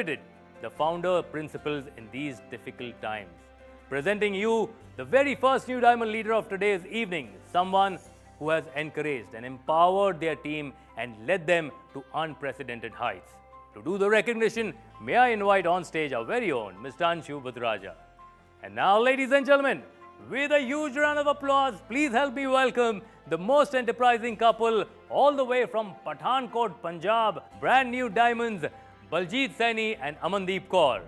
the founder principles in these difficult times. Presenting you the very first New Diamond leader of today's evening, someone who has encouraged and empowered their team and led them to unprecedented heights. To do the recognition, may I invite on stage our very own Mr. Anshu Budraja. And now, ladies and gentlemen, with a huge round of applause, please help me welcome the most enterprising couple all the way from Pathankot, Punjab, brand new diamonds, Baljeet Saini and Amandeep Kaur.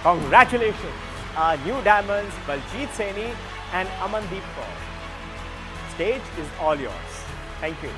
Congratulations, our new diamonds, Baljeet Saini and Amandeep Kaur. Stage is all yours. Thank you.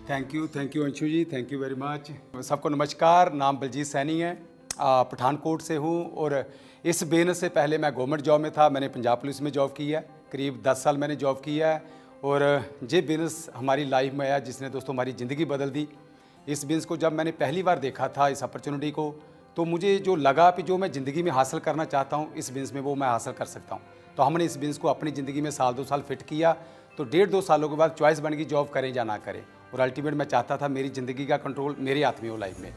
Thank you Anshu ji, thank you very much. सबको नमस्कार, नाम बलजीत सैनी है, पठानकोट से हूँ और इस business से पहले मैं गवर्नमेंट जॉब में था। मैंने पंजाब पुलिस में जॉब की है, करीब 10 साल मैंने जॉब किया है और ये बिजनेस हमारी लाइफ में आया जिसने दोस्तों हमारी ज़िंदगी बदल दी। इस बिजनेस को जब मैंने पहली बार देखा था, इस अपॉर्चुनिटी को, तो मुझे जो लगा कि जो मैं ज़िंदगी में हासिल करना चाहता हूँ इस बिजनेस में वो मैं हासिल कर सकता हूँ। तो हमने इस बिजनेस को अपनी ज़िंदगी में साल 2 साल फिट किया। तो 1.5-2 सालों के बाद चॉइस बन गई जॉब करें या ना करें, और अल्टीमेट मैं चाहता था मेरी ज़िंदगी का कंट्रोल मेरे हाथ में हो लाइफ में।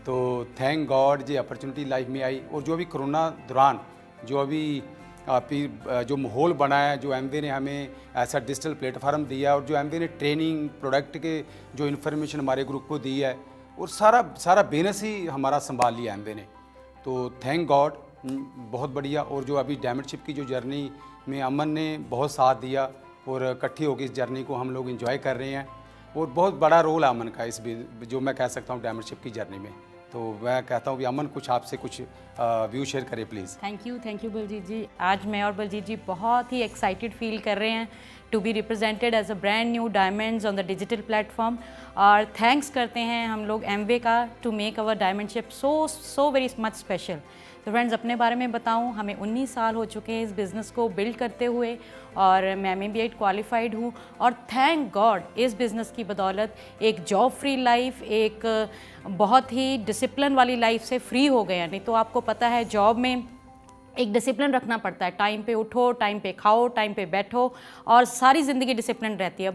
तो थैंक गॉड ये अपॉर्चुनिटी लाइफ में आई। और जो अभी कोरोना दौरान जो अभी जो माहौल बना है, जो एमवे ने हमें ऐसा डिजिटल प्लेटफार्म दिया और जो एमवे ने ट्रेनिंग प्रोडक्ट के जो इन्फॉर्मेशन हमारे ग्रुप को दी है और सारा बिजनेस ही हमारा संभाल लिया एमवे ने। तो थैंक गॉड, बहुत बढ़िया। और जो अभी डायमंडशिप की जो जर्नी में अमन ने बहुत साथ दिया और इकट्ठी होकर इस जर्नी को हम लोग एंजॉय कर रहे हैं और बहुत बड़ा रोल है अमन का इस जो मैं कह सकता हूँ डायमंडशिप की जर्नी में। तो मैं कहता हूँ कि अमन कुछ आपसे कुछ व्यू शेयर करें प्लीज़। थैंक यू बलजीत जी। आज मैं और बलजीत जी बहुत ही एक्साइटेड फील कर रहे हैं to be represented as a brand new diamonds on the digital platform. और थैंक्स करते हैं हम लोग एमवे का to make our diamondship so very much special. तो फ्रेंड्स, अपने बारे में बताऊं, हमें 19 साल हो चुके हैं इस बिज़नेस को बिल्ड करते हुए और मैं MBA क्वालिफाइड हूँ। और थैंक गॉड इस बिज़नेस की बदौलत एक जॉब फ्री लाइफ, एक बहुत ही डिसिप्लिन वाली लाइफ से फ्री हो गए हैं। नहीं तो आपको पता है जॉब में एक डिसिप्लिन रखना पड़ता है, टाइम पे उठो, टाइम पे खाओ, टाइम पे बैठो और सारी ज़िंदगी डिसिप्लिन रहती है।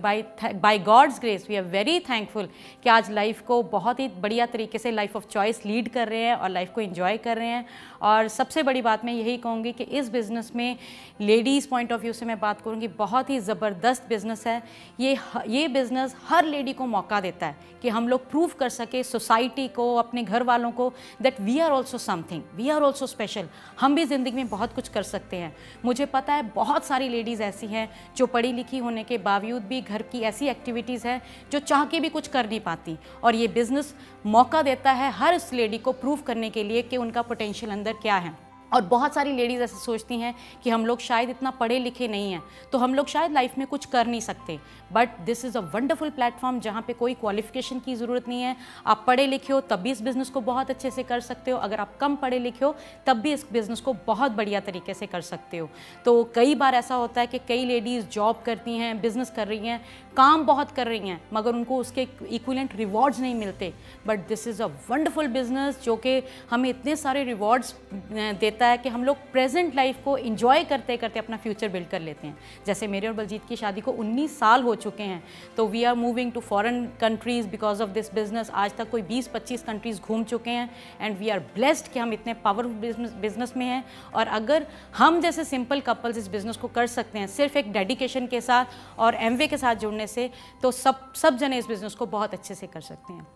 By God's grace we are very thankful कि आज लाइफ को बहुत ही बढ़िया तरीके से लाइफ ऑफ चॉइस लीड कर रहे हैं और लाइफ को एंजॉय कर रहे हैं। और सबसे बड़ी बात मैं यही कहूँगी कि इस बिज़नेस में लेडीज़ पॉइंट ऑफ व्यू से मैं बात करूँगी, बहुत ही ज़बरदस्त बिज़नेस है ये बिज़नेस हर लेडी को मौका देता है कि हम लोग प्रूव कर सके सोसाइटी को, अपने घर वालों को that we are also something, we are also special. हम भी ज़िंदगी ज़िंदगी में बहुत कुछ कर सकते हैं। मुझे पता है बहुत सारी लेडीज़ ऐसी हैं जो पढ़ी लिखी होने के बावजूद भी घर की ऐसी एक्टिविटीज़ हैं जो चाह के भी कुछ कर नहीं पाती, और ये बिज़नेस मौका देता है हर उस लेडी को प्रूव करने के लिए कि उनका पोटेंशियल अंदर क्या है। और बहुत सारी लेडीज़ ऐसे सोचती हैं कि हम लोग शायद इतना पढ़े लिखे नहीं हैं, तो हम लोग शायद लाइफ में कुछ कर नहीं सकते, but this is a wonderful platform जहाँ पे कोई क्वालिफिकेशन की ज़रूरत नहीं है। आप पढ़े लिखे हो तब भी इस बिज़नेस को बहुत अच्छे से कर सकते हो, अगर आप कम पढ़े लिखे हो तब भी इस बिज़नेस को बहुत बढ़िया तरीके से कर सकते हो। तो कई बार ऐसा होता है कि कई लेडीज़ जॉब करती हैं, बिज़नेस कर रही हैं, काम बहुत कर रही हैं, मगर उनको उसके इक्विवेलेंट रिवॉर्ड्स नहीं मिलते, but this is a wonderful business जो कि हमें इतने सारे रिवॉर्ड्स देता है कि हम लोग प्रेजेंट लाइफ को एंजॉय करते करते अपना फ्यूचर बिल्ड कर लेते हैं। जैसे मेरे और बलजीत की शादी को 19 साल हो चुके हैं, तो we are moving to foreign countries because of this business. आज तक कोई 20-25 कंट्रीज़ घूम चुके हैं, एंड वी आर ब्लेस्ड कि हम इतने पावरफुल बिजनेस में हैं। और अगर हम जैसे सिंपल कपल्स इस बिज़नेस को कर सकते हैं सिर्फ एक डेडिकेशन के साथ और एमवे के साथ जुड़ने से, तो सब जने इस बिज़नेस को बहुत अच्छे से कर सकते हैं।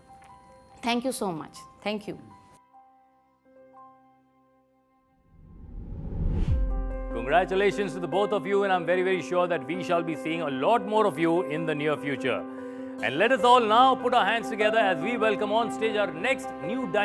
Thank you so much. Thank you. Congratulations to the both of you, and I'm very, very sure that we shall be seeing a lot more of you in the near future. And let us all now put our hands together as we welcome on stage our next new diamond